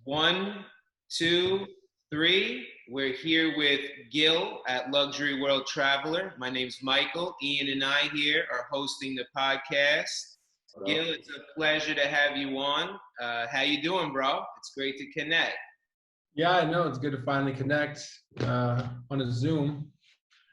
One, two, three. We're here with Gil at Luxury World Traveler. My name's Michael. Ian and I here are hosting the podcast. Gil, it's a pleasure to have you on. How you doing, bro? It's great to connect. Yeah, I know. It's good to finally connect on a Zoom.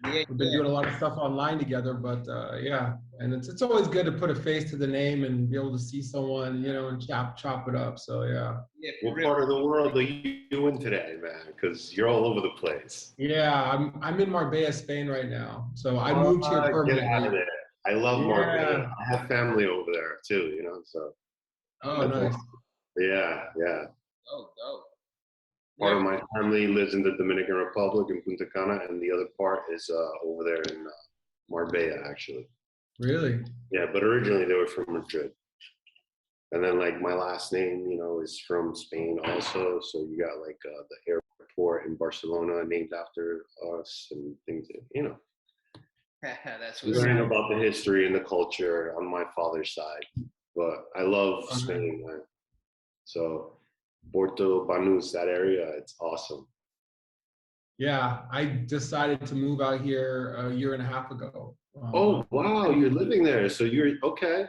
We've been doing a lot of stuff online together, but yeah, and it's always good to put a face to the name and be able to see someone, and chop it up. So yeah. What part of the world are you in today, man? Because you're all over the place. Yeah, I'm in Marbella, Spain right now. So I moved here permanently. Get out of there. I love Marbella. I have family over there too, so. Oh, nice. Yeah. Oh, dope. Part of my family lives in the Dominican Republic in Punta Cana, and the other part is over there in Marbella, actually. Really? Yeah, but originally they were from Madrid. And then, like, my last name, is from Spain also. So you got, like, the airport in Barcelona named after us and things, That's what's learning about the history and the culture on my father's side. But I love Spain, man. So Porto, Banús, that area, it's awesome. Yeah, I decided to move out here a year and a half ago. Oh, wow, you're living there. So you're, okay.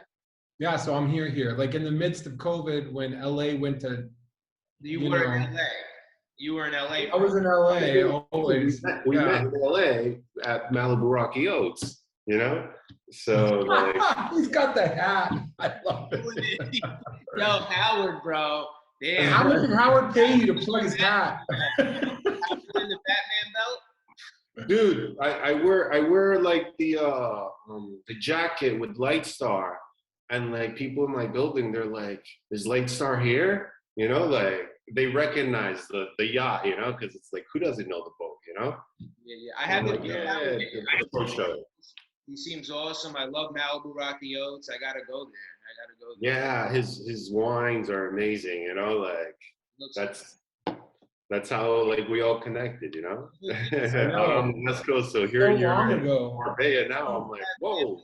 Yeah, so I'm here. Like in the midst of COVID when LA went to, You were in LA. You were in LA. I was in LA always. We met in LA at Malibu Rocky Oaks, So like, he's got the hat. I love it. Yo, Howard, bro. Damn. How much did Howard pay you to plug his hat? In the Batman belt? Dude, I wear like the jacket with Light Star, and like people in my building, they're like, "Is Light Star here?" Like they recognize the yacht, because it's like, who doesn't know the boat, Yeah. I have show. He seems awesome. I love Malibu Rocky Oaks. I gotta go there. Yeah, his wines are amazing. That's how like we all connected. Out on the West Coast. So here you're in Marbella now. I'm like, whoa.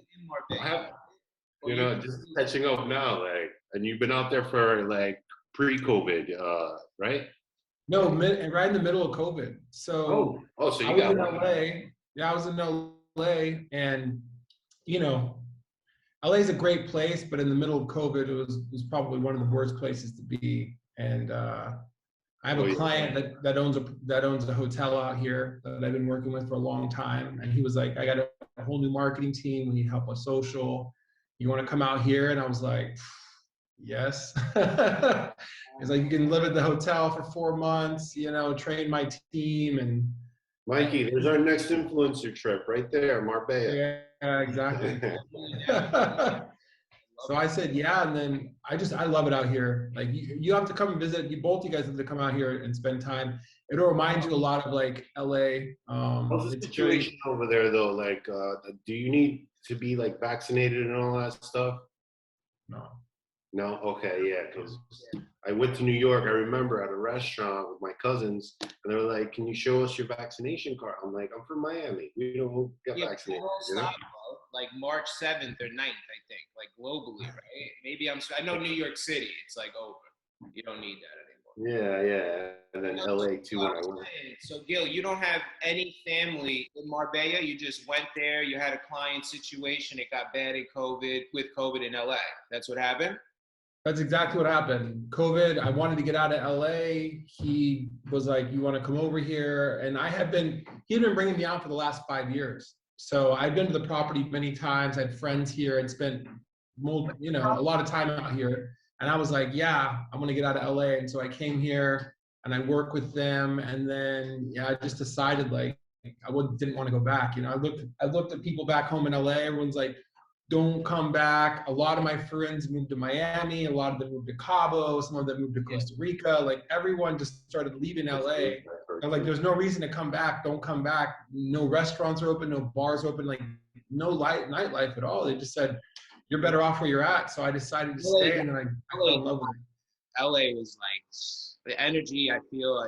Just catching up now. Like, and you've been out there for like pre-COVID, right? No, right in the middle of COVID. So so you I got was in LA. Yeah, I was in LA, and LA is a great place, but in the middle of COVID, it was probably one of the worst places to be. And I have a client that owns a hotel out here that I've been working with for a long time, and he was like, "I got a whole new marketing team. We need help with social. You want to come out here?" And I was like, "Yes." He's like, "You can live at the hotel for 4 months, train my team." And Mikey, there's our next influencer trip right there, Marbella. Yeah, exactly. So I said, yeah, and then I love it out here. Like you have to come and visit. You guys have to come out here and spend time. It'll remind you a lot of like LA. How's the situation over there though? Like, do you need to be like vaccinated and all that stuff? No? Okay, yeah, because I went to New York, I remember, at a restaurant with my cousins, and they were like, "Can you show us your vaccination card?" I'm like, "I'm from Miami. We don't get vaccinated." Like March 7th or 9th, I think, like globally, right? Maybe I know New York City, it's like over. You don't need that anymore. Yeah. And then LA too when I went. So Gil, you don't have any family in Marbella? You just went there, you had a client situation, it got bad with COVID in LA. That's what happened? That's exactly what happened. COVID, I wanted to get out of LA. He was like, "You want to come over here?" And he'd been bringing me out for the last 5 years. So I'd been to the property many times. I had friends here and spent, a lot of time out here. And I was like, yeah, I'm going to get out of LA. And so I came here and I worked with them. And then, I just decided like, I didn't want to go back. I looked at people back home in LA. Everyone's like, "Don't come back." A lot of my friends moved to Miami. A lot of them moved to Cabo. Some of them moved to Costa Rica. Like everyone just started leaving LA. I'm like, there's no reason to come back. Don't come back. No restaurants are open. No bars are open. Like no nightlife at all. They just said, "You're better off where you're at." So I decided to stay, and then I fell in love with it. LA was like the energy. I feel,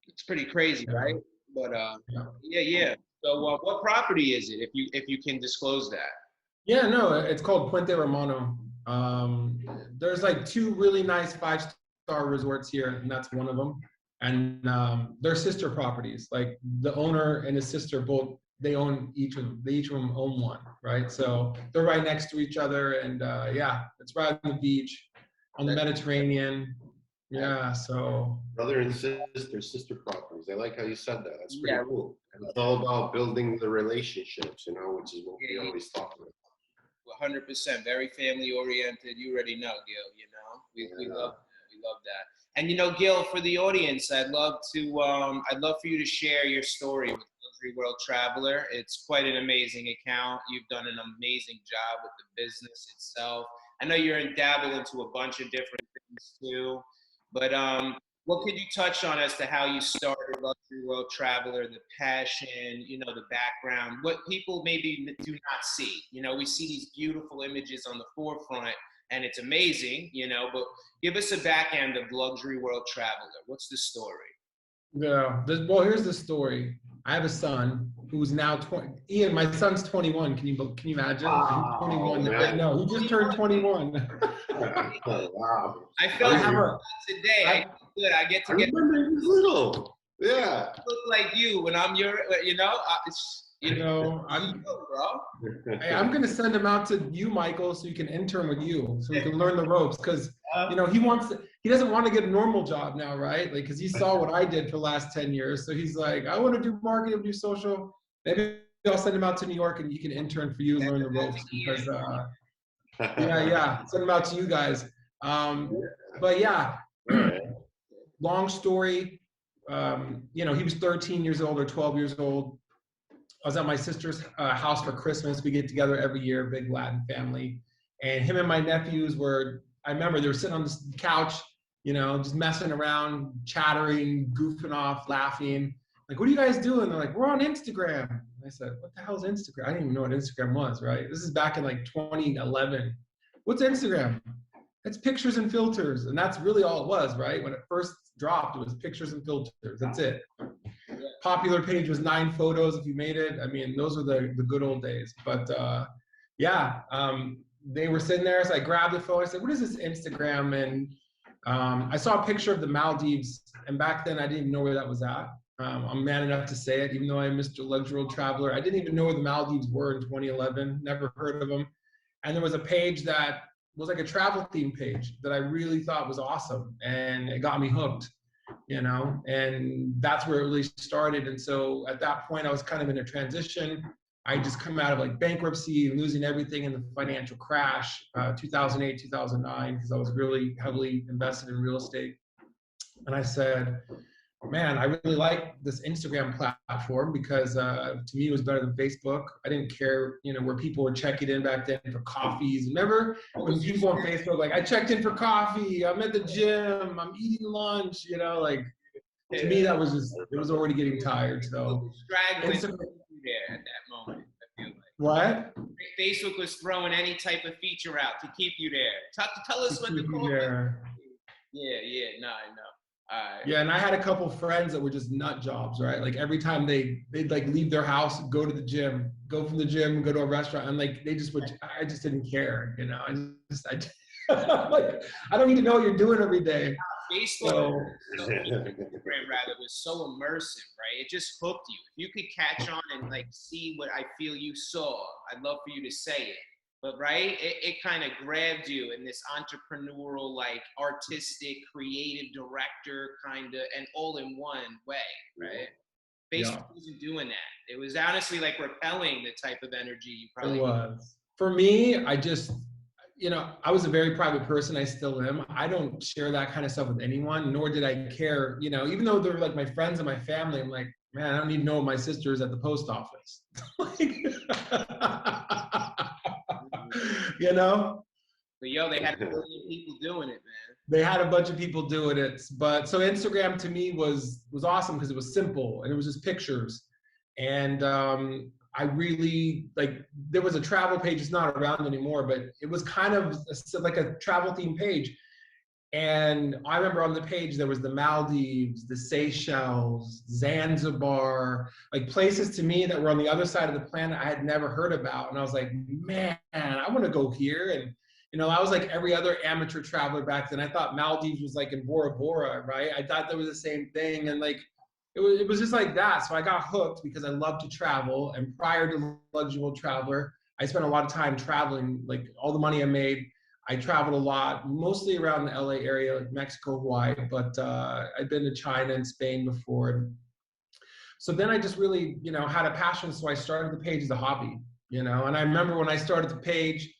it's pretty crazy, right? But yeah. So what property is it? If you can disclose that. Yeah, no, it's called Puente Romano. There's like 2 really nice 4-star resorts here, and that's one of them. And they're sister properties. Like the owner and his sister both, they own each of them. They each of them own one, right? So they're right next to each other, and yeah, it's right on the beach, on the Mediterranean. Yeah, so brother and sister properties. I like how you said that. That's pretty cool. And it's all about building the relationships, you know, which is what we always talk about. 100%, very family oriented. You already know, Gil. You know, we love that. We love that. And you know, Gil, for the audience, I'd love for you to share your story with Luxury World Traveler. It's quite an amazing account. You've done an amazing job with the business itself. I know you're dabbled into a bunch of different things too, but what could you touch on as to how you started Luxury World Traveler, the passion, you know, the background, what people maybe do not see? You know, we see these beautiful images on the forefront, and it's amazing, you know, but give us a back end of Luxury World Traveler. What's the story? Yeah, well, here's the story. I have a son who's now 20. Ian, my son's 21. Can you imagine? Wow, 21. man. No, he just turned 21. Wow. I felt today. I get to remember he was little. Yeah. Look like you when I'm your, you know. I'm gonna send him out to you, Michael, so you can intern with you, so you can learn the ropes. Because you know he doesn't want to get a normal job now, right? Like, because he saw what I did for the last 10 years, so he's like, I want to do marketing, do social. Maybe I'll send him out to New York, and he can intern for you and learn the ropes. Because send him out to you guys. But yeah, long story. You know, he was 13 years old or 12 years old. I was at my sister's house for Christmas. We get together every year, big Latin family. And him and my nephews I remember they were sitting on the couch, you know, just messing around, chattering, goofing off, laughing. Like, what are you guys doing? They're like, we're on Instagram. And I said, what the hell is Instagram? I didn't even know what Instagram was, right? This is back in like 2011. What's Instagram? It's pictures and filters. And that's really all it was, right? When it first dropped, it was pictures and filters. That's it. Popular page was 9 photos if you made it. I mean, those were the good old days. But they were sitting there, so I grabbed the phone. I said, what is this Instagram? And I saw a picture of the Maldives, and back then I didn't even know where that was at. I'm man enough to say it, even though I'm Mr. Luxury World Traveler. I didn't even know where the Maldives were in 2011, never heard of them. And there was a page that was like a travel theme page that I really thought was awesome, and it got me hooked. You know, and that's where it really started. And so at that point, I was kind of in a transition. I just come out of like bankruptcy, losing everything in the financial crash, 2008, 2009, because I was really heavily invested in real estate. And I said, man, I really like this Instagram platform because to me it was better than Facebook. I didn't care, you know, where people were checking in back then for coffees. Remember when people on Facebook, like, I checked in for coffee, I'm at the gym, I'm eating lunch, you know, like, to me that was just, it was already getting tired. So Instagram there at that moment, I feel like. What? Facebook was throwing any type of feature out to keep you there. Tell us what the call. Yeah, no, I know. Yeah, and I had a couple friends that were just nut jobs, right? Like every time they'd like leave their house, go to the gym, go from the gym, go to a restaurant, and like they just would. I just didn't care, you know. Like, I don't need to know what you're doing every day. Facebook, Instagram was so immersive, right? It just hooked you. If you could catch on and like see what I feel you saw, I'd love for you to say it. But right, it kind of grabbed you in this entrepreneurial, like artistic, creative director kind of, and all in one way, right? Facebook wasn't doing that. It was honestly like repelling the type of energy you probably. It was. For me, I just, you know, I was a very private person. I still am. I don't share that kind of stuff with anyone, nor did I care, you know, even though they're like my friends and my family, I'm like, man, I don't need to know my sister's at the post office. You know? But yo, they had a billion people doing it, man. They had a bunch of people doing it. But so Instagram to me was awesome because it was simple and it was just pictures. And I really, like, there was a travel page, it's not around anymore, but it was kind of like a travel theme page. And I remember on the page, there was the Maldives, the Seychelles, Zanzibar, like places to me that were on the other side of the planet I had never heard about. And I was like, man, I want to go here. And You know, I was like every other amateur traveler back then. I thought Maldives was like in Bora Bora, right? I thought that was the same thing. And like, it was just like that. So I got hooked because I love to travel. And prior to Luxury World Traveler, I spent a lot of time traveling. Like all the money I made, I traveled a lot, mostly around the LA area, like Mexico, Hawaii, but I'd been to China and Spain before. So then I just really, you know, had a passion. So I started the page as a hobby, you know, and I remember when I started the page,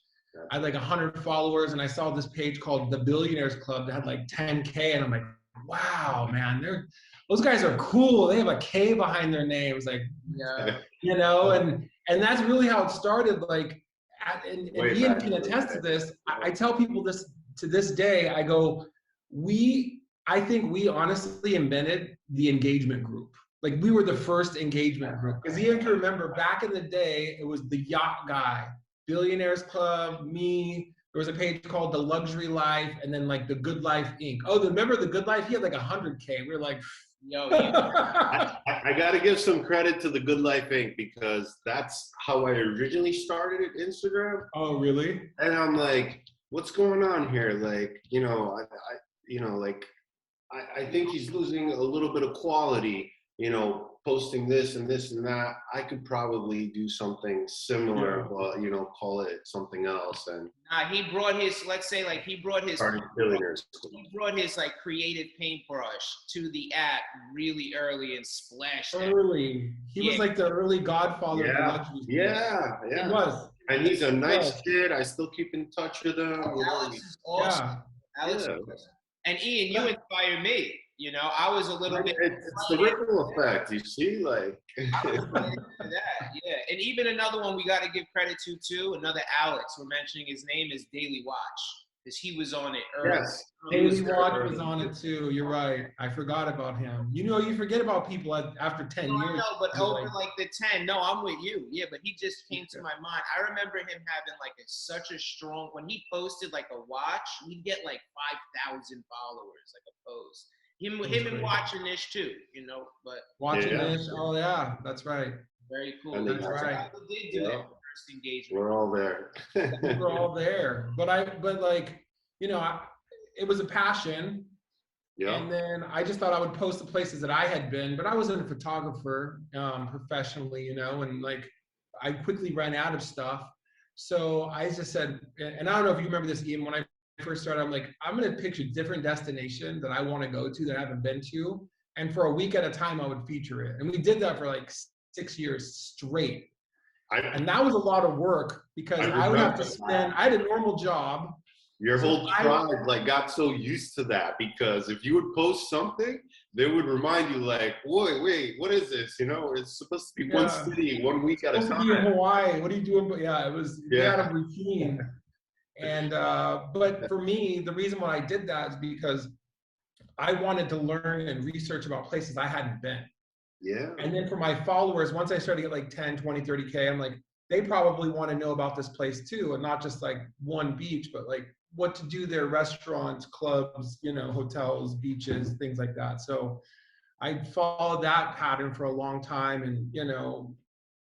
I had like 100 followers, and I saw this page called the Billionaires Club that had like 10K, and I'm like, wow, man, those guys are cool. They have a K behind their names, like, you know, and that's really how it started. Like, and Ian can attest to this. I tell people this to this day. I go, I think we honestly invented the engagement group. Like, we were the first engagement group, because Ian can remember back in the day, it was the Yacht Guy, Billionaires Club, me. There was a page called The Luxury Life, and then like The Good Life Inc. Oh, remember The Good Life? He had like 100K. We were like, yo. I got to give some credit to The Good Life Inc. because that's how I originally started at Instagram. Oh, really? And I'm like, what's going on here? Like, you know, I think he's losing a little bit of quality, you know, posting this and this and that. I could probably do something similar, but, you know, call it something else. And he brought his, let's say, like, he brought his like creative paintbrush to the app really early and splashed early. He was like the early godfather of the luxury. Yeah. He was. And he's a nice kid. I still keep in touch with him. Alex is awesome. Alex, and Ian, you inspired me. You know, I was a little bit. It's the ripple effect, you see, like. I was ready for that, yeah. And even another one we got to give credit to too. Another Alex, we're mentioning his name, is Daily Watch, because he was on it early. Yes, Daily Watch was on it too. You're right. I forgot about him. You know, you forget about people after 10 years. I know, but over like the 10. No, I'm with you. Yeah, but he just came to my mind. I remember him having like such a strong. When he posted like a watch, we'd get like 5,000 followers, like a post. Him and Watching This too, you know, but Watching This, oh yeah, that's right. Very cool. That's right. We did do that first engagement. We're all there. We're all there, but like, you know, it was a passion. Yeah. And then I just thought I would post the places that I had been, but I wasn't a photographer professionally, you know, and like I quickly ran out of stuff. So I just said, and I don't know if you remember this, Ian, when I first started, I'm like, I'm going to pick a different destination that I want to go to that I haven't been to. And for a week at a time, I would feature it. And we did that for like 6 years straight. And that was a lot of work because I would have to spend, I had a normal job. Your whole tribe like got so used to that because if you would post something, they would remind you like, wait, what is this? You know, it's supposed to be one city, 1 week at a time. Supposed to be in Hawaii. What are you doing? But yeah, it was out of routine. And, but for me, the reason why I did that is because I wanted to learn and research about places I hadn't been. Yeah. And then for my followers, once I started to get like 10, 20, 30K, I'm like, they probably want to know about this place too. And not just like one beach, but like what to do there, restaurants, clubs, you know, hotels, beaches, things like that. So I followed that pattern for a long time. And, you know,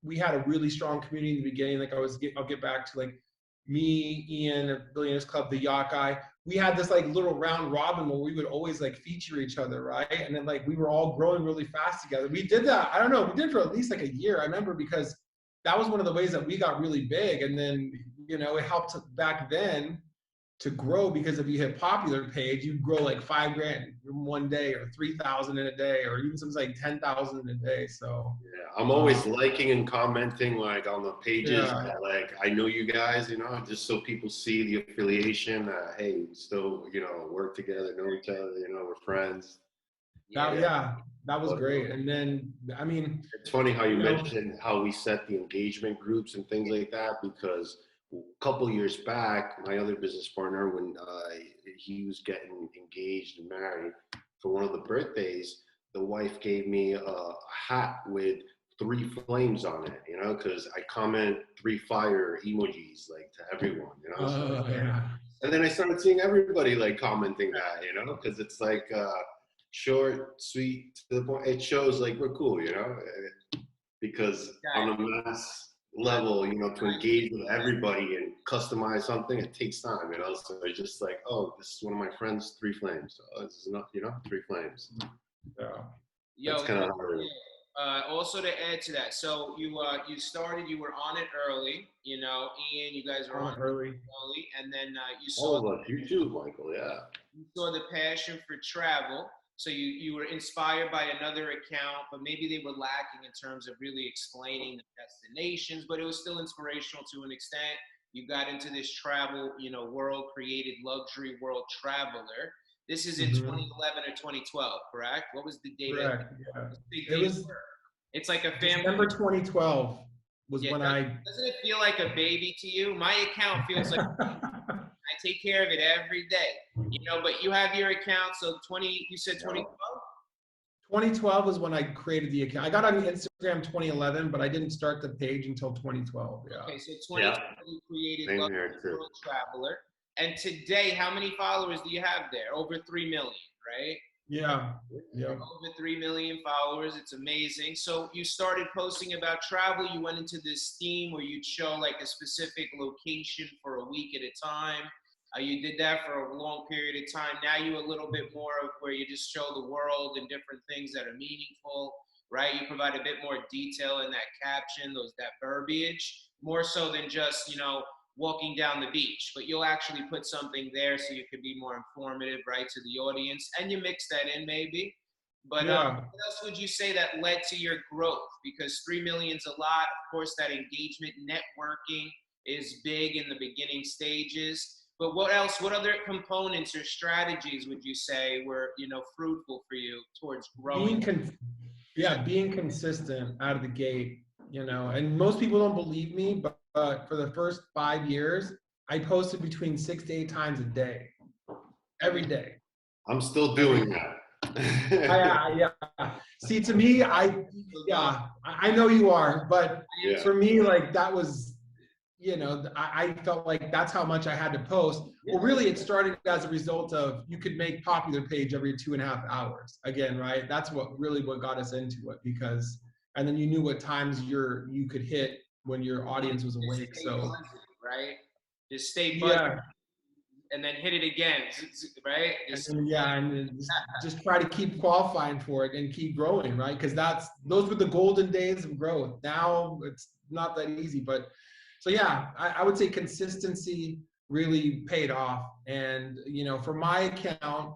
we had a really strong community in the beginning. Like I'll get back to like, me, Ian, Billionaires Club, the Yacht Guy, we had this like little round robin where we would always like feature each other, right? And then like we were all growing really fast together. We did that, I don't know, we did for at least like a year. I remember because that was one of the ways that we got really big. And then, you know, it helped back then to grow because if you hit popular page, you grow like $5,000 in one day or 3,000 in a day, or even something like 10,000 in a day. So yeah, I'm always liking and commenting like on the pages that, like I know you guys, you know, just so people see the affiliation. Hey, we still, you know, work together, know each other, you know, we're friends. That was great. And then, I mean, it's funny how you mentioned how we set the engagement groups and things like that, because a couple years back, my other business partner, when he was getting engaged and married, for one of the birthdays, the wife gave me a hat with 3 flames on it, you know, because I comment 3 fire emojis like to everyone, you know. And then I started seeing everybody like commenting that, you know, because it's like short, sweet, to the point. It shows like we're cool, you know, because on a mass level, to engage with everybody and customize something, it takes time, So it's just like, oh, this is one of my friends, Three Flames. Oh, this is not, Three Flames. Yeah. That's kind of hard. Also to add to that, so you started, you were on it early, Ian, you guys were on it early, and then you saw all of us, you too, Michael, yeah. You saw the passion for travel, so you were inspired by another account, but maybe they were lacking in terms of really explaining the destinations, but it was still inspirational to an extent. You got into this travel, world, created Luxury World Traveler. This is in 2011 or 2012, correct? What was the date? Correct. Yeah. It's like a family. December 2012 was when Doesn't it feel like a baby to you? My account feels like I take care of it every day, but you have your account. So you said 2012? 2012 was when I created the account. I got on Instagram 2011, but I didn't start the page until 2012. Yeah. Okay, so 2012 you created World Traveler. And today, how many followers do you have there? Over 3 million, right? Yeah. Over 3 million followers. It's amazing. So you started posting about travel. You went into this theme where you'd show like a specific location for a week at a time. You did that for a long period of time. Now you a little bit more of where you just show the world and different things that are meaningful, right? You provide a bit more detail in that caption, that verbiage, more so than just, walking down the beach, but you'll actually put something there so you could be more informative, right, to the audience, and you mix that in maybe. But what else would you say that led to your growth? Because 3 million's a lot. Of course, that engagement, networking is big in the beginning stages. But what else? What other components or strategies would you say were, fruitful for you towards growing? Being consistent out of the gate, and most people don't believe me, but for the first 5 years, I posted between 6 to 8 times a day, every day. I'm still doing that. Yeah. See, to me, I know you are, but for me, like that was, I felt like that's how much I had to post. Well, really, it started as a result of you could make popular page every 2.5 hours. Again, right? That's what got us into it and then you knew what times you could hit when your audience was awake. So, right? Just stay buzzing, and then hit it again, right? And just try to keep qualifying for it and keep growing, right? Because those were the golden days of growth. Now it's not that easy, but so I would say consistency really paid off. And for my account,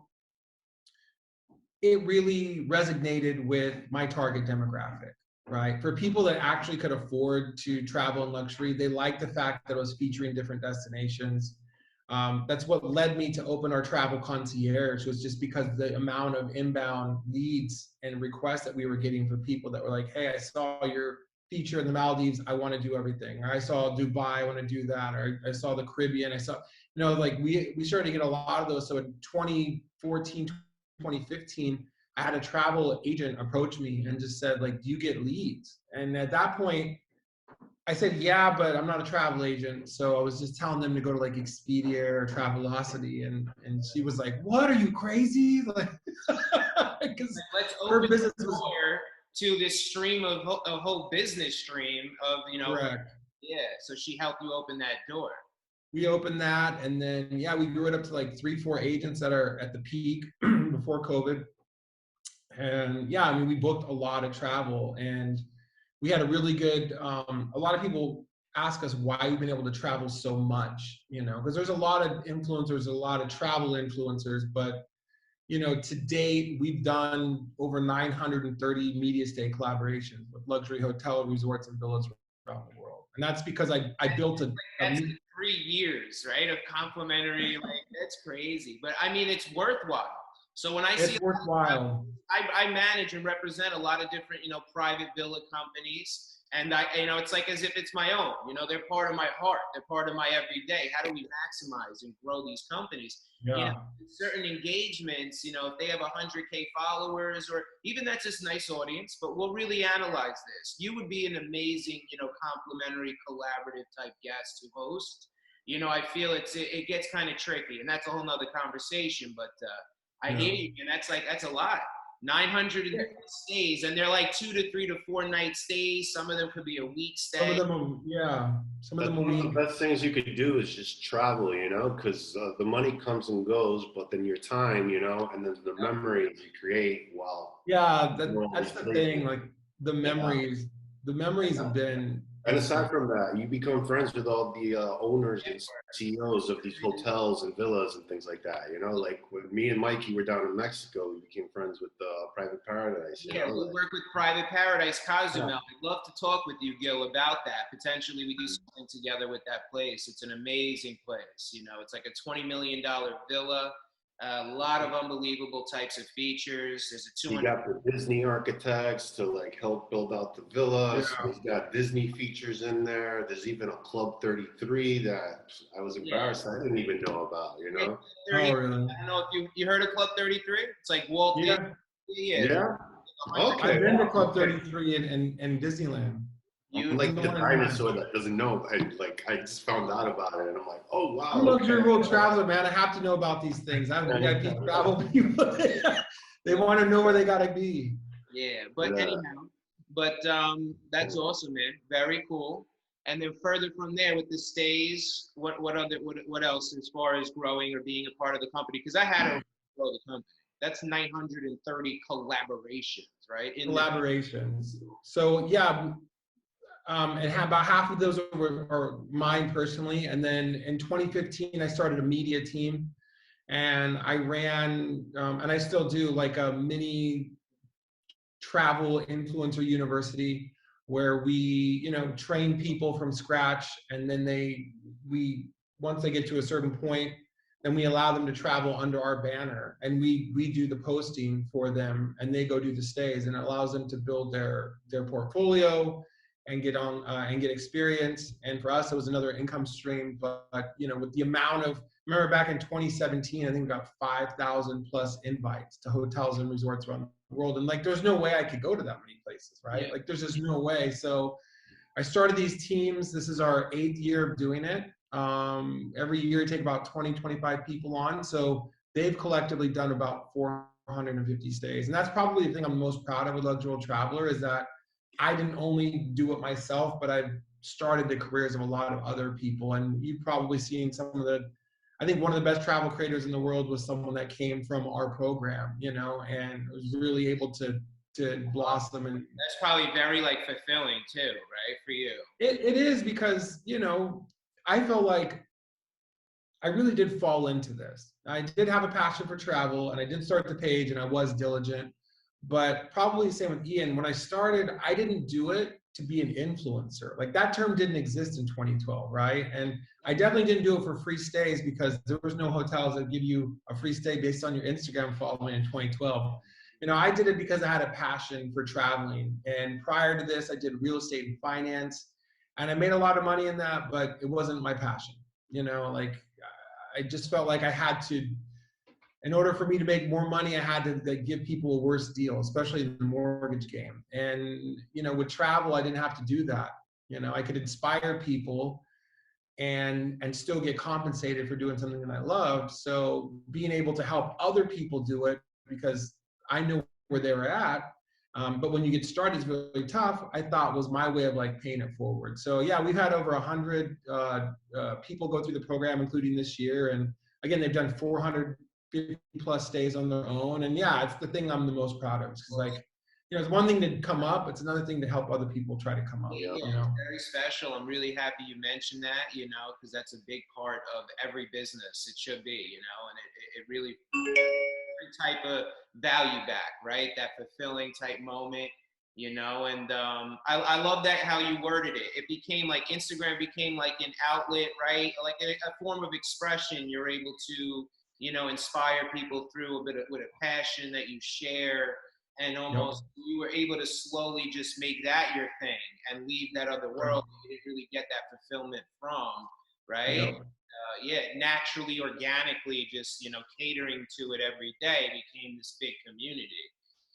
it really resonated with my target demographic. Right. For people that actually could afford to travel in luxury, they liked the fact that it was featuring different destinations. That's what led me to open our travel concierge, was just because the amount of inbound leads and requests that we were getting for people that were like, hey, I saw your feature in the Maldives, I want to do everything. Or I saw Dubai, I want to do that. Or I saw the Caribbean, I saw, we started to get a lot of those. So in 2014, 2015, I had a travel agent approach me and just said, like, do you get leads? And at that point, I said, yeah, but I'm not a travel agent. So I was just telling them to go to like Expedia or Travelocity. And she was like, what, are you crazy? Like, because her business was to this stream of a whole business stream of, Correct. Yeah. So she helped you open that door. We opened that. And then, we grew it up to like 3-4 agents that are at the peak before COVID. And we booked a lot of travel, and we had a really good, a lot of people ask us why we've been able to travel so much, because there's a lot of influencers, a lot of travel influencers, but, to date, we've done over 930 media stay collaborations with luxury hotel resorts and villas around the world. And that's because I built that's 3 years, right, of complimentary, that's crazy. But I mean, it's worthwhile. So when it's worthwhile. I manage and represent a lot of different, private villa companies, and it's like as if it's my own. They're part of my heart. They're part of my everyday. How do we maximize and grow these companies? Yeah. Certain engagements, if they have 100K followers, or even that's just nice audience, but we'll really analyze this. You would be an amazing, complimentary, collaborative type guest to host. I feel it gets kind of tricky, and that's a whole nother conversation. But I hear you, and that's a lot. 900 stays, and they're like 2 to 3 to 4 night stays. Some of them could be a week stay. Some of them are, yeah. Some of them are One of week. the best things you could do is just travel, you know, because the money comes and goes, but then your time, you know, and then the memories you create while. Yeah, that's the thing. Like the memories have been. And aside from that, you become friends with all the owners and CEOs of these hotels and villas and things like that. You know, like when me and Mikey were down in Mexico, we became friends with Private Paradise. You know, we work with Private Paradise, Cozumel. Yeah. I'd love to talk with you, Gil, about that. Potentially, we do something together with that place. It's an amazing place. You know, it's like a $20 million villa. A lot of unbelievable types of features. There's a 200. You got the Disney architects to like help build out the villas. Yeah. There's got Disney features in there. There's even a Club 33 that I was embarrassed. I didn't even know about. You know. Oh, really? I don't know if you heard of Club 33. It's like Walt Disney. Yeah. Okay. I've been to Club 33 in Disneyland. I'm like the dinosaur that doesn't know, and like I just found out about it, and I'm like, oh wow. I'm a luxury world traveler, man. I have to know about these things. I'm VIP travel people. They want to know where they gotta be. Yeah, but anyhow, that's awesome, man. Very cool. And then further from there with the stays, what else as far as growing or being a part of the company? Because I had to grow the company. That's 930 collaborations, right? Collaborations. So yeah. And about half of those are mine personally. And then in 2015, I started a media team, and I ran, and I still do, like a mini travel influencer university where we, you know, train people from scratch, and then once they get to a certain point, then we allow them to travel under our banner, and we do the posting for them, and they go do the stays, and it allows them to build their portfolio and get on and get experience. And for us, it was another income stream. But you know, with the amount of, remember back in 2017, I think we got 5,000 plus invites to hotels and resorts around the world. And like, there's no way I could go to that many places, right? Yeah. Like, there's just no way. So I started these teams. This is our 8th year of doing it. Every year, I take about 20, 25 people on. So they've collectively done about 450 stays. And that's probably the thing I'm most proud of with Luxury World Traveler, is that I didn't only do it myself, but I've started the careers of a lot of other people. And you've probably seen some of I think one of the best travel creators in the world was someone that came from our program, you know, and was really able to blossom. And that's probably very like fulfilling too, right? For you. It is, because, you know, I felt like I really did fall into this. I did have a passion for travel, and I did start the page, and I was diligent. But probably the same with Ian. When I started, I didn't do it to be an influencer. Like, that term didn't exist in 2012, right? And I definitely didn't do it for free stays, because there was no hotels that give you a free stay based on your Instagram following in 2012. You know, I did it because I had a passion for traveling. And prior to this, I did real estate and finance, and I made a lot of money in that, but it wasn't my passion. You know, like, I just felt like I had to, in order for me to make more money, I had to give people a worse deal, especially in the mortgage game. And, you know, with travel, I didn't have to do that. You know, I could inspire people and still get compensated for doing something that I loved. So being able to help other people do it, because I know where they were at. But when you get started, it's really tough. I thought was my way of like paying it forward. So yeah, we've had over 100 people go through the program, including this year. And again, they've done 450 plus stays on their own. And yeah, it's the thing I'm the most proud of. It's like, you know, it's one thing to come up, it's another thing to help other people try to come up. Yeah, you know? Very special. I'm really happy you mentioned that, you know, because that's a big part of every business. It should be, you know, and it really type of value back, right? That fulfilling type moment, you know. And I love that how you worded it. It became like, Instagram became like an outlet, right? Like a form of expression. You're able to, you know, inspire people through a bit of, with a passion that you share, and almost you were able to slowly just make that your thing and leave that other world you didn't really get that fulfillment from, right? Naturally, organically, just, you know, catering to it every day became this big community,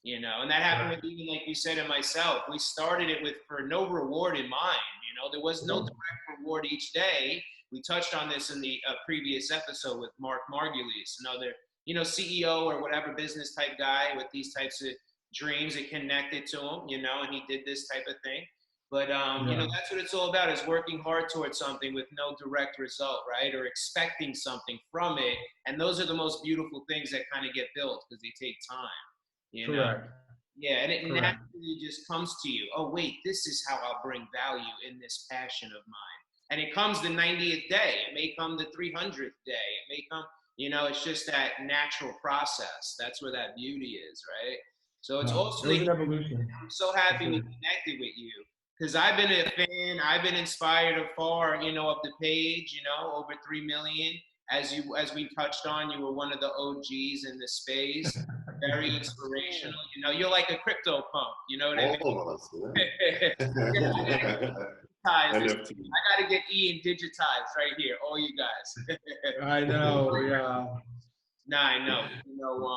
you know. And that happened with, even like you said, and myself. We started it with for no reward in mind, you know. There was no direct reward each day. We touched on this in the previous episode with Mark Margulies, another CEO or whatever business type guy with these types of dreams. It connected to him, and he did this type of thing. But that's what it's all about, is working hard towards something with no direct result, right? Or expecting something from it. And those are the most beautiful things that kind of get built because they take time, Correct. Yeah, and it naturally just comes to you. Oh, wait, this is how I'll bring value in this passion of mine. And it comes the 90th day. It may come the 300th day. It may come, it's just that natural process. That's where that beauty is, right? So it's also an evolution. I'm so happy we connected with you because I've been a fan. I've been inspired afar, of the page, over 3 million. As we touched on, you were one of the OGs in the space. Very inspirational. You're like a crypto punk. You know what I mean? All of us. I gotta get Ian digitized right here. All you guys. I know. Yeah. Nah, I know.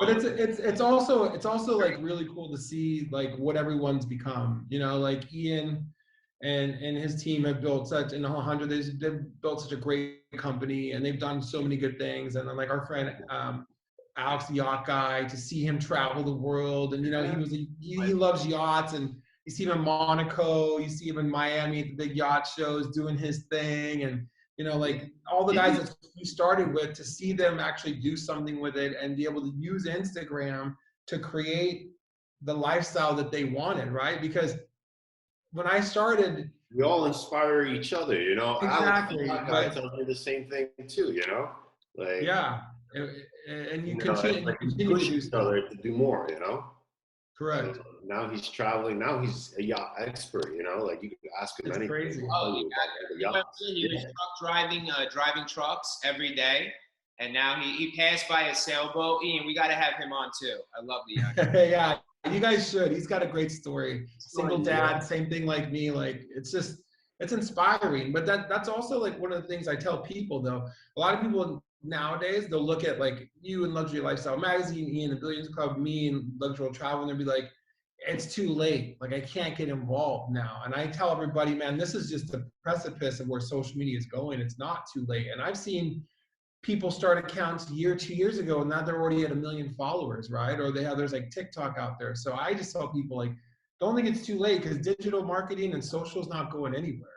But it's also like really cool to see like what everyone's become. Like Ian and his team have built such, in 100, they've built such a great company, and they've done so many good things. And then like our friend Alex, the yacht guy, to see him travel the world, and he loves yachts, and you see him in Monaco, you see him in Miami at the big yacht shows doing his thing, and like all the guys that you started with, to see them actually do something with it and be able to use Instagram to create the lifestyle that they wanted, right? Because when I started, we all inspire each other, Exactly. Alex tells me the same thing too, like and you continue to push each other to do more, Correct. So now he's traveling. Now he's a yacht expert. Like you could ask him anything. Crazy. Oh, he was driving trucks every day, and now he passed by a sailboat. Ian, we got to have him on too. I love the yacht. Yeah, you guys should. He's got a great story. Single dad, same thing like me. Like it's inspiring. But that's also like one of the things I tell people though. A lot of people nowadays, they'll look at like you and Luxury Lifestyle Magazine, Ian, the Billionaires Club, me and Luxury Travel, and they'll be like, it's too late. Like I can't get involved now. And I tell everybody, man, this is just the precipice of where social media is going. It's not too late. And I've seen people start accounts 2 years ago, and now they're already at 1 million followers, right? Or there's like TikTok out there. So I just tell people like, don't think it's too late, because digital marketing and social is not going anywhere.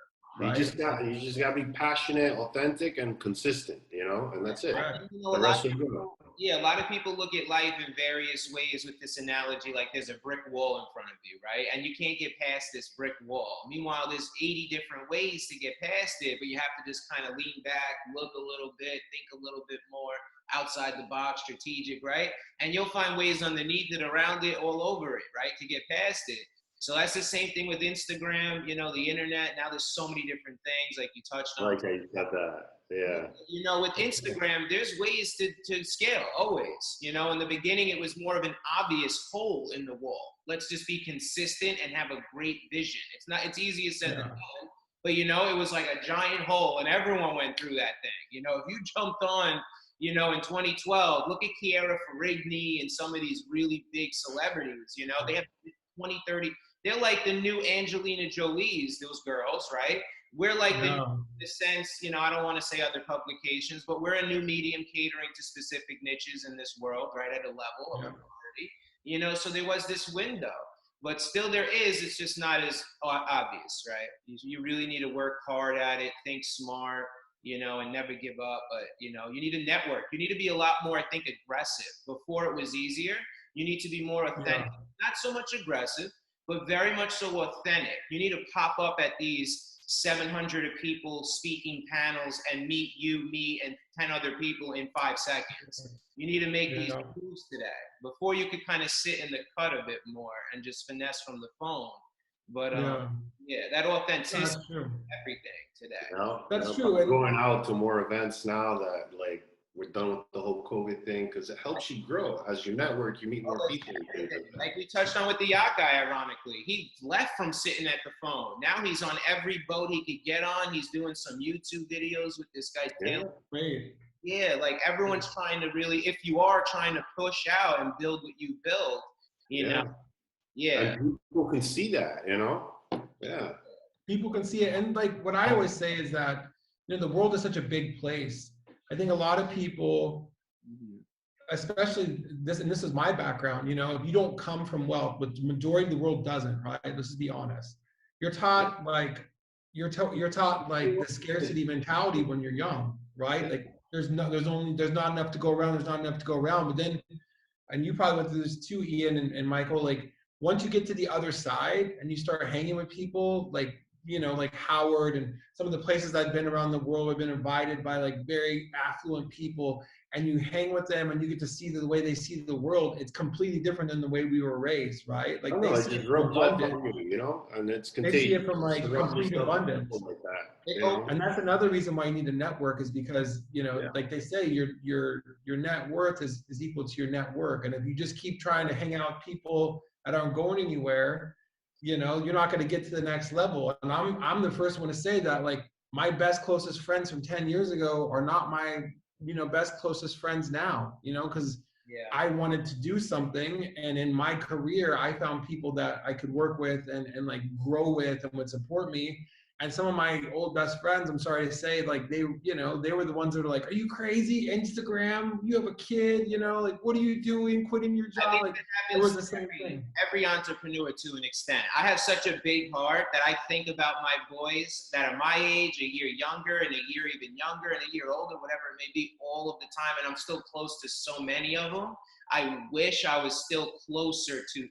Right? You just got to be passionate, authentic, and consistent, and that's it. Right. A lot of people look at life in various ways with this analogy, like there's a brick wall in front of you, right? And you can't get past this brick wall. Meanwhile, there's 80 different ways to get past it, but you have to just kind of lean back, look a little bit, think a little bit more outside the box, strategic, right? And you'll find ways underneath it, around it, all over it, right, to get past it. So that's the same thing with Instagram, the internet. Now there's so many different things, like you touched on. Like I got that, yeah. With Instagram, there's ways to scale, always. In the beginning, it was more of an obvious hole in the wall. Let's just be consistent and have a great vision. It's easier said than done, but it was like a giant hole, and everyone went through that thing. If you jumped on, in 2012, look at Kiara Ferrigny and some of these really big celebrities. They have 20, 30. They're like the new Angelina Jolies, those girls, right? We're like, in the sense, I don't want to say other publications, but we're a new medium catering to specific niches in this world, right, at a level of authority. So there was this window, but still there is, it's just not as obvious, right? You really need to work hard at it, think smart, and never give up. But, you need a network. You need to be a lot more, I think, aggressive. Before it was easier. You need to be more authentic, not so much aggressive, but very much so authentic. You need to pop up at these 700 people speaking panels and meet you, me, and 10 other people in 5 seconds. You need to make these moves today before you could kind of sit in the cut a bit more and just finesse from the phone. But that authenticity is everything today. That's true. I'm going out to more events now that like we're done with the whole COVID thing, because it helps you grow. As you network, you meet more people. Like we touched on with the yacht guy, ironically. He left from sitting at the phone. Now he's on every boat he could get on. He's doing some YouTube videos with this guy, Taylor. Yeah, like everyone's trying to really, if you are trying to push out and build what you build, you know. Yeah. And people can see that, Yeah. People can see it. And like what I always say is that, the world is such a big place. I think a lot of people especially this, and this is my background, you know, if you don't come from wealth, but the majority of the world doesn't, right? Let's just be honest. You're taught like, you're taught like the scarcity mentality when you're young, right? Like there's not enough to go around. There's not enough to go around. But then, and you probably went through this too, Ian and Michael, like once you get to the other side and you start hanging with people like, you know, like Howard and some of the places I've been around the world, I've been invited by like very affluent people, and you hang with them and you get to see the way they see the world. It's completely different than the way we were raised, right? Like they see it from abundance, you know, and it's they see it contagious. from like complete abundance. Like that, you know? And that's another reason why you need a network, is because, you know, like they say, your net worth is equal to your network. And if you just keep trying to hang out with people that aren't going anywhere, you know, you're not going to get to the next level. And I'm the first one to say that, like, my best closest friends from 10 years ago are not my, you know, best closest friends now, you know, because I wanted to do something, and in my career I found people that I could work with and like grow with and would support me. And some of my old best friends, I'm sorry to say, like they, you know, they were the ones that were like, are you crazy? Instagram, you have a kid, you know, like what are you doing, quitting your job? Like it was the same thing. Every entrepreneur to an extent. I have such a big heart that I think about my boys that are my age, a year younger, and a year even younger, and a year older, whatever it may be, all of the time. And I'm still close to so many of them. I wish I was still closer to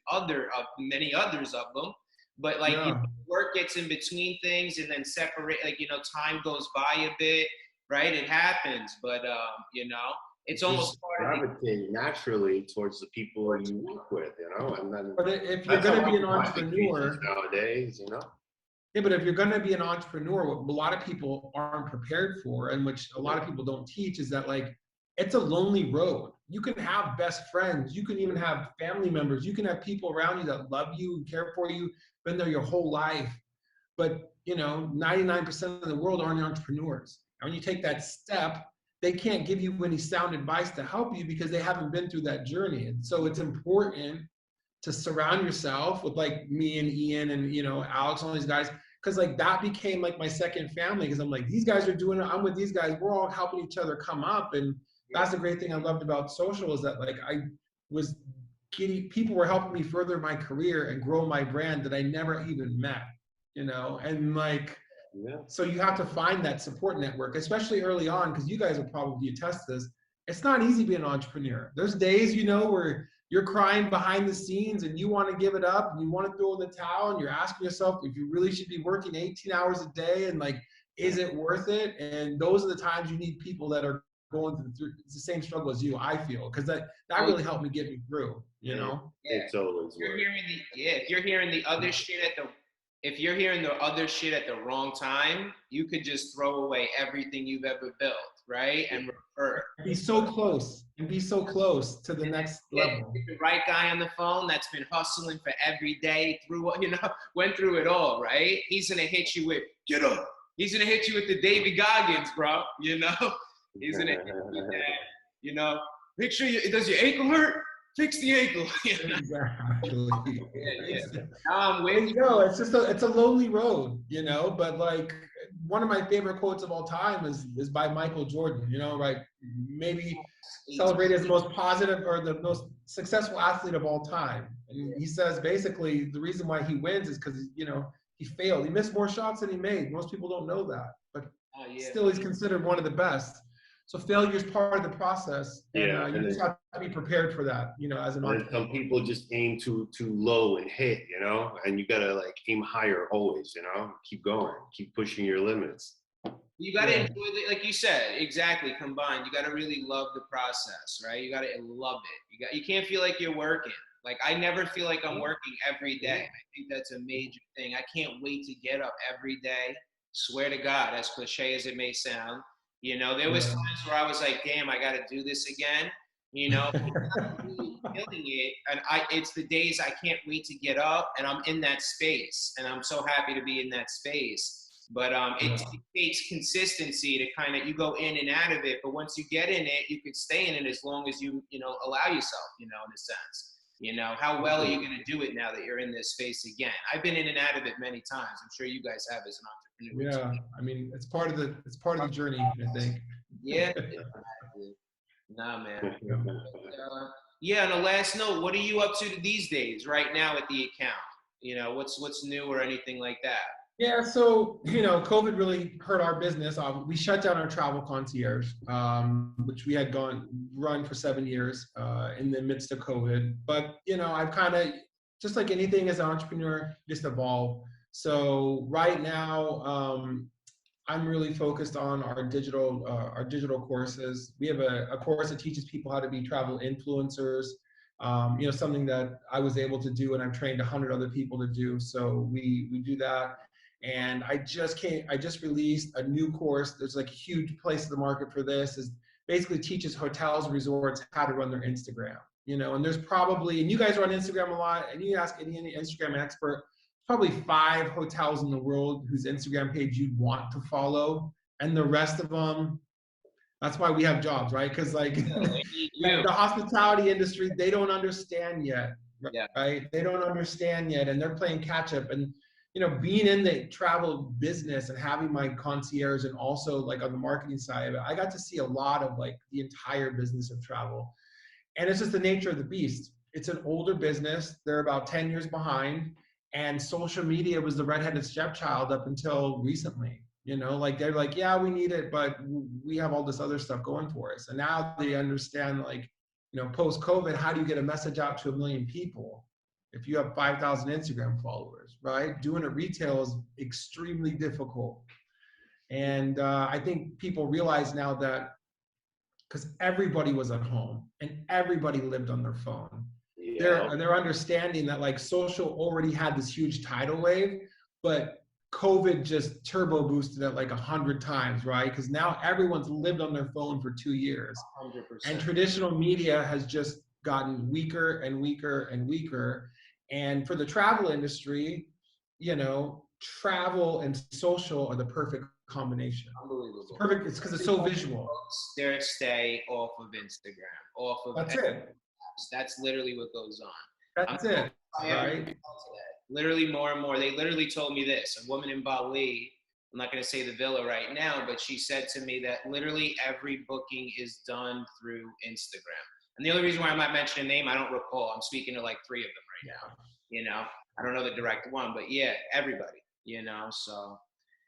many others of them. But like you know, work gets in between things, and then separate, like, you know, time goes by a bit, right? It happens, but you know, it's almost gravitate naturally towards the people you work with, you know. And then, but if you're going to be an entrepreneur nowadays, you know. Yeah, but if you're going to be an entrepreneur, what a lot of people aren't prepared for, and which a lot of people don't teach, is that like it's a lonely road. You can have best friends, you can even have family members, you can have people around you that love you and care for you, been there your whole life. But you know, 99% of the world aren't entrepreneurs. And when you take that step, they can't give you any sound advice to help you because they haven't been through that journey. And so it's important to surround yourself with like me and Ian and, you know, Alex and all these guys, because like that became like my second family, because I'm like, these guys are doing it, I'm with these guys, we're all helping each other come up. And that's the great thing I loved about social, is that like I was getting, people were helping me further my career and grow my brand that I never even met, you know. And like, so you have to find that support network, especially early on, because you guys will probably attest to this. It's not easy being an entrepreneur. There's days, you know, where you're crying behind the scenes and you want to give it up and you want to throw in the towel, and you're asking yourself if you really should be working 18 hours a day, and like, is it worth it? And those are the times you need people that are going through the same struggle as you, I feel, because that really helped me get me through, you know? It's always if you're hearing the other shit at the wrong time, you could just throw away everything you've ever built, right? And revert. Be so close to the next level. The right guy on the phone that's been hustling for every day, went through it all, right? He's gonna hit you with, get up. He's gonna hit you with the David Goggins, bro, you know? He's gonna hit you with that, you know? Make sure does your ankle hurt? Fix the ankle. You know? Exactly. Now I'm with you. No, it's just it's a lonely road, you know. But like, one of my favorite quotes of all time is by Michael Jordan. You know, right? Maybe celebrated as the most positive or the most successful athlete of all time. And he says basically the reason why he wins is because, you know, he failed. He missed more shots than he made. Most people don't know that, but still he's considered one of the best. So failure is part of the process, and you just have to be prepared for that, you know, as an entrepreneur. Some people just aim too low and hit, you know, and you gotta like aim higher always, you know, keep going, keep pushing your limits. You gotta enjoy it, like you said, exactly, combined. You gotta really love the process, right? You gotta love it. You can't feel like you're working. Like, I never feel like I'm working every day. I think that's a major thing. I can't wait to get up every day. Swear to God, as cliche as it may sound. You know, there was times where I was like, damn, I got to do this again. You know, I'm really feeling it. And it's the days I can't wait to get up, and I'm in that space. And I'm so happy to be in that space. But it takes consistency to kind of, you go in and out of it. But once you get in it, you can stay in it as long as you know, allow yourself, you know, in a sense. You know, how well are you going to do it now that you're in this space again? I've been in and out of it many times. I'm sure you guys have as an entrepreneur. Yeah, I mean, it's part of the journey, I think. Yeah. Nah, man. Yeah, on a last note, what are you up to these days, right now at the account? You know, what's new or anything like that? Yeah, so COVID really hurt our business. We shut down our travel concierge, which we had run for 7 years in the midst of COVID. But I've kind of, just like anything as an entrepreneur, just evolve. So right now, I'm really focused on our digital courses. We have a course that teaches people how to be travel influencers. Something that I was able to do, and I've trained 100 other people to do. So we do that. And I just released a new course. There's like a huge place in the market for this. Is basically teaches hotels and resorts how to run their Instagram. And there's probably, and you guys run Instagram a lot, and you ask any Instagram expert, probably 5 hotels in the world whose Instagram page you'd want to follow, and the rest of them, that's why we have jobs, right? Because like the hospitality industry, they don't understand yet, right? They don't understand yet, and they're playing catch up. And being in the travel business and having my concierge, and also like on the marketing side of it, I got to see a lot of like the entire business of travel. And it's just the nature of the beast. It's an older business. They're about 10 years behind. And social media was the redheaded stepchild up until recently. Like they're like, yeah, we need it, but we have all this other stuff going for us. And now they understand, like, post-COVID, how do you get a message out to 1 million people if you have 5,000 Instagram followers, right? Doing it retail is extremely difficult. And I think people realize now that, because everybody was at home and everybody lived on their phone. Yeah. They're understanding that like social already had this huge tidal wave, but COVID just turbo boosted it like 100 times, right? Because now everyone's lived on their phone for 2 years. 100%. And traditional media has just gotten weaker and weaker and weaker. And for the travel industry, travel and social are the perfect combination. Unbelievable. It's perfect. It's because it's so visual. They stay off of Instagram, That's it. That's literally what goes on. That's it. Right. Literally more and more. They literally told me this. A woman in Bali, I'm not going to say the villa right now, but she said to me that literally every booking is done through Instagram. And the only reason why I'm not mentioning a name, I don't recall. I'm speaking to like 3 of them right now. I don't know the direct one, but yeah, everybody, so.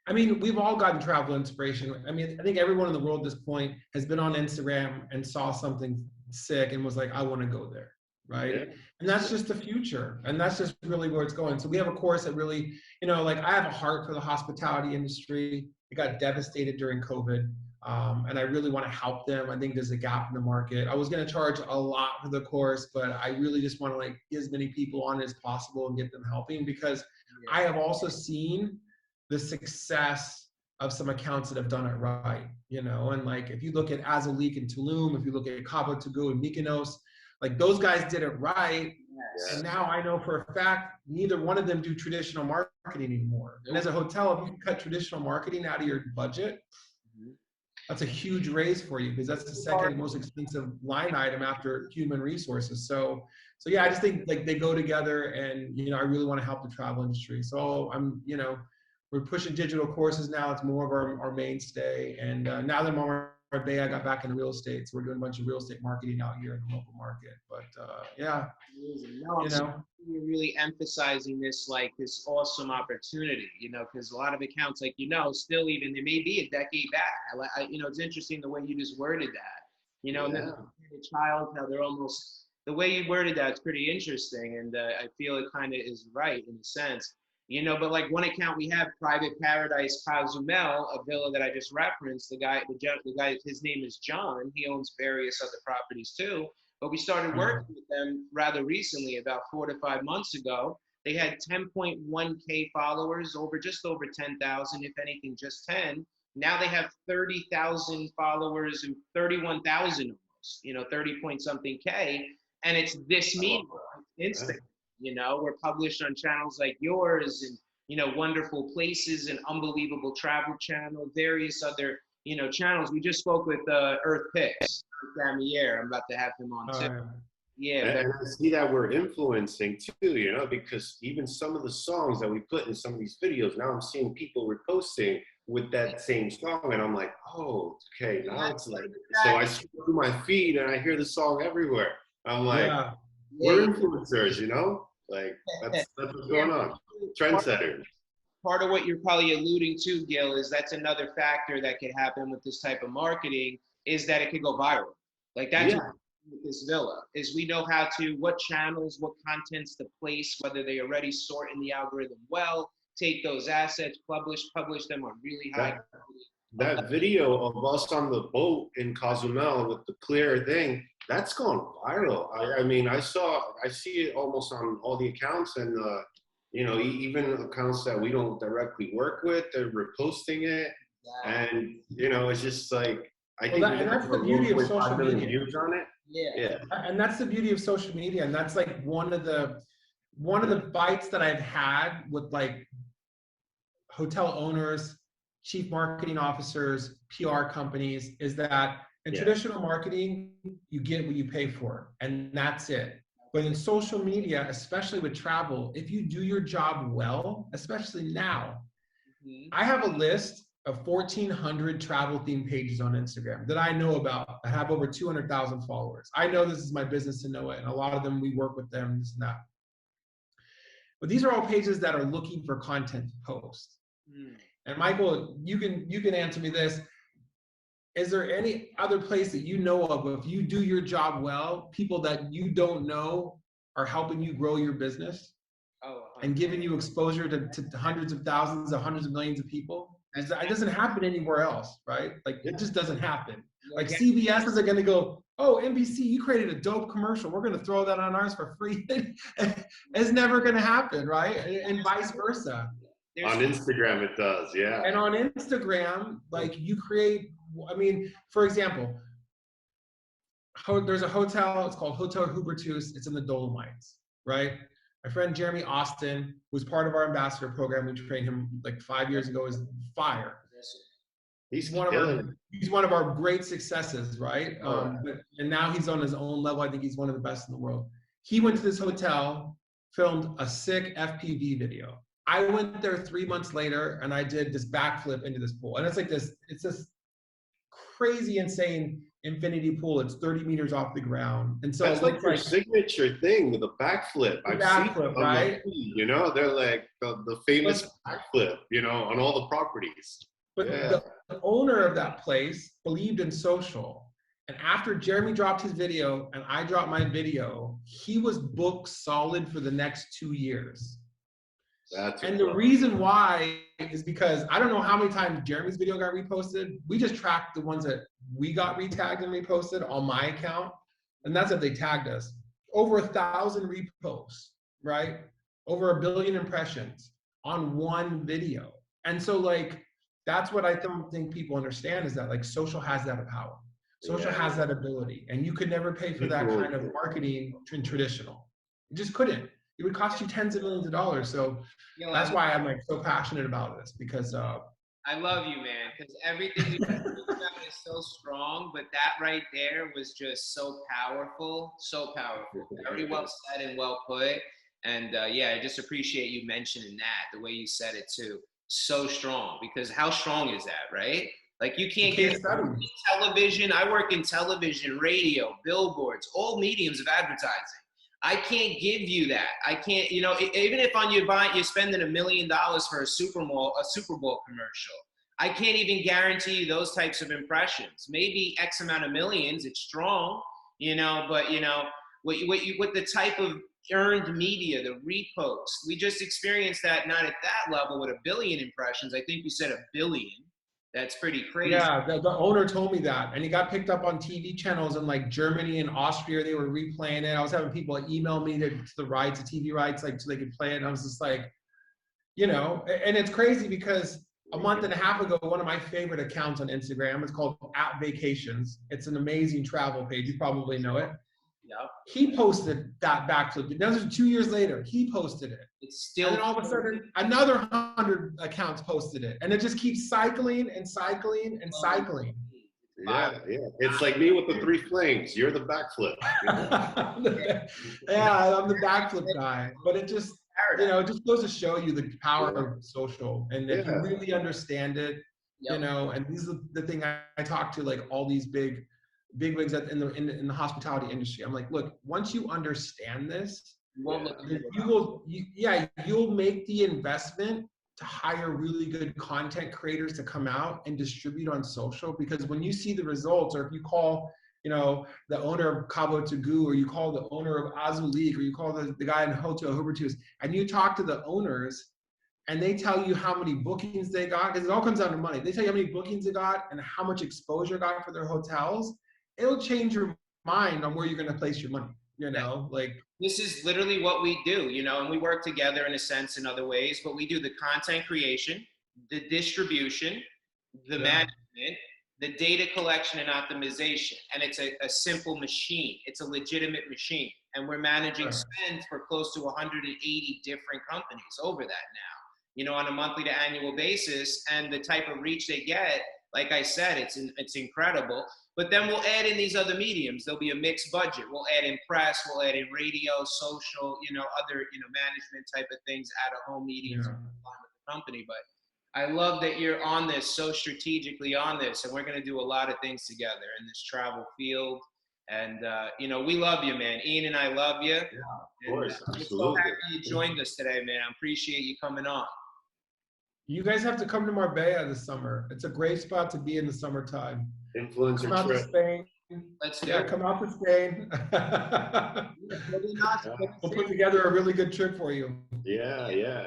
I mean, we've all gotten travel inspiration. I mean, I think everyone in the world at this point has been on Instagram and saw something sick and was like, I want to go there, right? Yeah. And that's just the future. And that's just really where it's going. So we have a course that really, like I have a heart for the hospitality industry. It got devastated during COVID. And I really want to help them. I think there's a gap in the market. I was going to charge a lot for the course, but I really just want to like get as many people on as possible and get them helping, because I have also seen the success of some accounts that have done it right, and like if you look at Azalik and Tulum, if you look at Cabo Togo and Mykonos, like those guys did it right. Yes. And now I know for a fact neither one of them do traditional marketing anymore. And as a hotel, if you cut traditional marketing out of your budget, that's a huge raise for you, because that's the second most expensive line item after human resources. So yeah, I just think like they go together, and I really want to help the travel industry. So I'm we're pushing digital courses now. It's more of our mainstay. And now that I'm on Marbella, I got back into real estate. So we're doing a bunch of real estate marketing out here in the local market. But yeah, you're really emphasizing this, like this awesome opportunity, because a lot of accounts, like, still even, they may be a decade back. It's interesting the way you just worded that, and then the child, how they're almost, the way you worded that is pretty interesting. And I feel it kind of is right in a sense. But like one account we have, Private Paradise Cozumel, a villa that I just referenced, the guy, his name is John. He owns various other properties too. But we started working with them rather recently, about 4 to 5 months ago. They had 10.1K followers, just over 10,000, if anything, just 10. Now they have 30,000 followers and 31,000 almost, 30 point something K. And it's this medium, Instagram. We're published on channels like yours, and, Wonderful Places and Unbelievable Travel Channel, various other, channels. We just spoke with Earth Picks, Damier. I'm about to have him on too. Yeah. And I see that we're influencing too, because even some of the songs that we put in some of these videos, now I'm seeing people reposting with that same song, and I'm like, oh, okay, now it's like, so I scroll through my feed and I hear the song everywhere. I'm like, we're influencers, you know? Like, that's what's going on. Trendsetters. Part of what you're probably alluding to, Gil, is that's another factor that could happen with this type of marketing, is that it could go viral. Like that's what with this villa, is we know how to, what channels, what contents to place, whether they already sort in the algorithm well, take those assets, publish them on really high. That video of us on the boat in Cozumel with the clear thing, that's gone viral. I mean, I see it almost on all the accounts, and you know, even accounts that we don't directly work with, they're reposting it, and you know, it's just like, I think and that's the beauty of social media. Views on it. Yeah. And that's the beauty of social media, and that's like one of the fights that I've had with like hotel owners, chief marketing officers, PR companies, is that in traditional marketing, you get what you pay for, and that's it. But in social media, especially with travel, if you do your job well, especially now, I have a list of 1,400 travel themed pages on Instagram that I know about. I have over 200,000 followers. I know this is my business to know it, and a lot of them, we work with them, this and that. But these are all pages that are looking for content to post. And Michael, you can answer me this. Is there any other place that you know of, if you do your job well, people that you don't know are helping you grow your business and giving you exposure to hundreds of thousands or hundreds of millions of people? It doesn't happen anywhere else, right? Like it just doesn't happen. Like CBS isn't going to go, oh, NBC, you created a dope commercial, we're going to throw that on ours for free. It's never going to happen, right? And vice versa. On Instagram, it does, yeah. And on Instagram, like you create, I mean, for example, there's a hotel, it's called Hotel Hubertus, it's in the Dolomites, right? My friend Jeremy Austin, who's part of our ambassador program, we trained him like 5 years ago, is fire. He's one of our great successes, right? And now he's on his own level. I think he's one of the best in the world. He went to this hotel, filmed a sick FPV video. I went there 3 months later and I did this backflip into this pool. And it's like this, it's this crazy, insane infinity pool. It's 30 meters off the ground. And so that's like your signature thing with a backflip. I've seen it, right? You know, they're like the famous backflip, you know, on all the properties. But the owner of that place believed in social. And after Jeremy dropped his video and I dropped my he was booked solid for the next 2 years. And the reason why is because I don't know how many times Jeremy's video got reposted. We just tracked the ones that we got retagged and reposted on my account. And that's if they tagged us. Over 1,000 reposts, right? Over 1 billion impressions on one video. And so like, that's what I don't think people understand, is that like social has that power. Social has that ability. And you could never pay for that kind of marketing in traditional. You just couldn't. It would cost you tens of millions of dollars. So that's why I'm like so passionate about this, because I love you, man, because everything you talk about is so strong, but that right there was just so powerful, very well said and well put. And I just appreciate you mentioning that, the way you said it too. So strong, because how strong is that, right? Like you can't get television. I work in television, radio, billboards, all mediums of advertising. I can't give you that. I can't, you know, even if you're spending $1 million for a Super Bowl commercial, I can't even guarantee you those types of impressions. Maybe X amount of millions, it's strong, you know, but you know, what the type of earned media, the reposts, we just experienced that, not at that level with 1 billion impressions. I think you said 1 billion. That's pretty crazy. Yeah, the owner told me that, and he got picked up on TV channels in like Germany and Austria. They were replaying it. I was having people email me to the rights, the TV rights, like so they could play it. And I was just like, you know, and it's crazy because a month and a half ago, one of my favorite accounts on Instagram is called @Vacations. It's an amazing travel page. You probably know it. Yeah. He posted that backflip. That was 2 years later. He posted it. It's still. And then all of a sudden, another 100 accounts posted it, and it just keeps cycling and cycling and cycling. Yeah. It's like me with the 3 flames. You're the backflip. Yeah, I'm the backflip guy. But it just, you know, it just goes to show you the power of social, and if you really understand it, you know, and these are the thing I talk to, like all these big wigs in the hospitality industry. I'm like, look, once you understand this, you'll make the investment to hire really good content creators to come out and distribute on social, because when you see the results, or if you call, you know, the owner of Cabo Tagu, or you call the owner of Azulik, or you call the guy in Hotel Hubertus, and you talk to the owners, and they tell you how many bookings they got, because it all comes down to money. They tell you how many bookings they got and how much exposure got for their hotels. It'll change your mind on where you're going to place your money. You know, like this is literally what we do, you know, and we work together in a sense in other ways, but we do the content creation, the distribution, the management, the data collection and optimization. And it's a simple machine. It's a legitimate machine. And we're managing spend for close to 180 different companies over that now, you know, on a monthly to annual basis. And the type of reach they get, like I said, it's incredible. But then we'll add in these other mediums. There'll be a mixed budget. We'll add in press, we'll add in radio, social, you know, other, you know, management type of things, out-of-home meetings with the company. But I love that you're on this, so strategically on this, and we're going to do a lot of things together in this travel field. And, you know, we love you, man. Ian and I love you. Yeah, of course, I'm absolutely. so happy you joined us today, man. I appreciate you coming on. You guys have to come to Marbella this summer. It's a great spot to be in the summertime. Influencer come out trip. to Spain. Let's do it. Come out to Spain. We'll put together a really good trip for you. Yeah.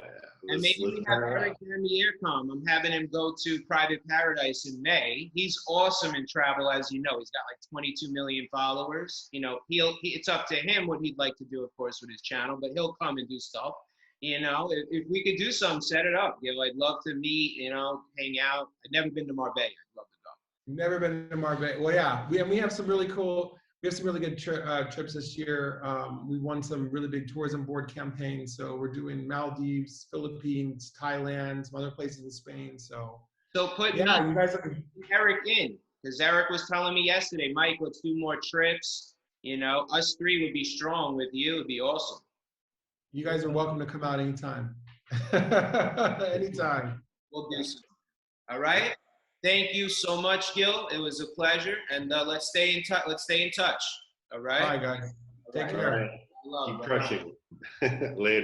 And maybe we have Eric in the Aircom. I'm having him go to Private Paradise in May. He's awesome in travel, as you know. He's got like 22 million followers. You know, it's up to him what he'd like to do, of course, with his channel, but he'll come and do stuff. You know, if we could do something, set it up. You know, I'd love to meet, you know, hang out. I've never been to Marbella. I'd love to go. Never been to Marbella. Well, yeah, we have some really cool, we have some really good trips this year. We won some really big tourism board campaigns. So we're doing Maldives, Philippines, Thailand, some other places in Spain. So put you guys Eric in, because Eric was telling me yesterday, Mike, let's do more trips. You know, us three would be strong with you. It'd be awesome. You guys are welcome to come out anytime. Anytime. We'll do so. All right. Thank you so much, Gil. It was a pleasure, and let's stay in touch. All right. Bye, guys. Take care. Keep crushing. Later.